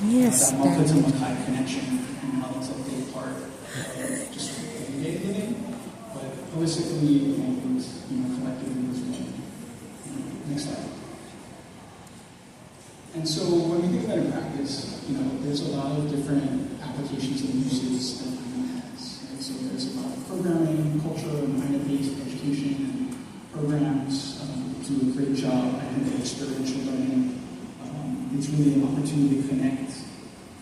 Yes, that multi-to-multi connection and how that's a big part of just everyday living, but holistically and collectively as well. Next slide. And so when we think about it in practice, there's a lot of different applications and uses that Aina has. Right? So there's a lot of programming, culture, and Aina-based education and programs do a great job. I think of experiential learning. It's really an opportunity to connect.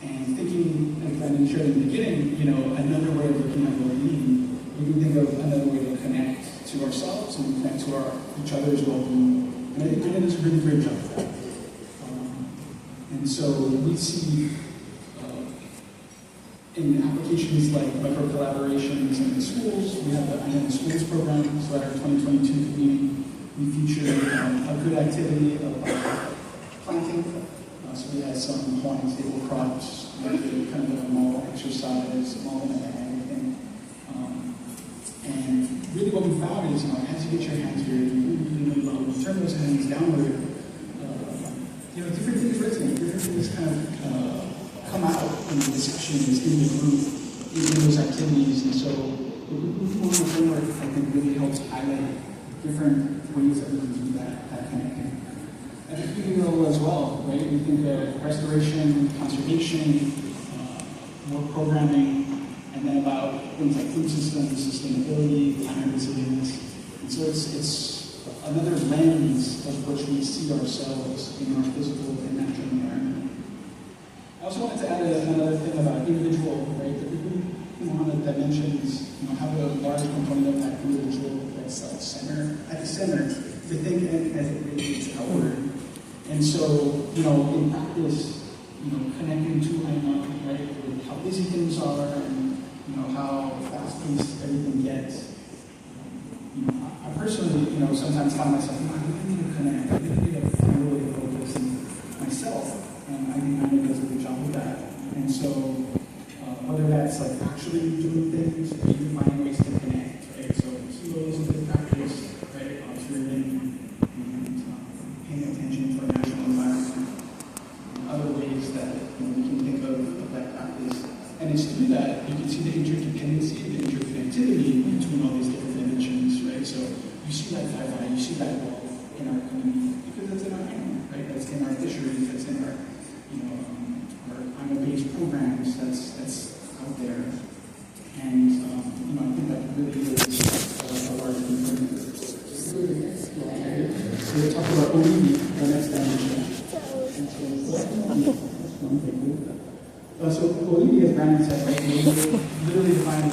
And thinking, like I shared in the beginning, another way of looking at well-being, we can think of another way to connect to ourselves and connect to each other's well-being. And I think Aina does a really great job of that. And so we see in applications like micro-collaborations in schools, we have the Aina in Schools program. So at our 2022 convening, we featured a good activity of planting. So we had some horn table crops, kind of a model exercise, model and everything. And really what we found is, as you get your hands dirty, you turn those hands downward, different things resonate, different things kind of come out in the discussions, in the group, in those activities. And so the group framework, I think, really helps highlight different ways that we can do that connecting. And I think as well, right? We think of restoration, conservation, more programming, and then about things like food systems, sustainability, climate resilience. And so it's another lens of which we see ourselves in our physical and natural environment. I also wanted to add another thing about individual, right? That we want the dimensions, have a large component of that individual that's at the center, to think as it relates outward. And so, in practice, connecting to Aina, right, with how busy things are and, how fast-paced everything gets. I personally, sometimes find myself, I really need to connect, I really need to find a way to focus on myself, and I think Aina does a good job of that. And so, whether that's like actually doing things, or even finding ways to connect, right? So, those are good practice, right? Observing and paying attention to our natural environment, and other ways that we can think of that practice. And it's through that you can see the interdependency, the interconnectivity between all these different dimensions, right? So you see that five you see that wealth in our community because that's in our animal, right? That's in our fisheries, that's in our, our animal-based programs, that's out there. And, I think that really is a large component. So we'll talk about Olivia, the next dimension. So Olivia, as Brandon said, right, literally defined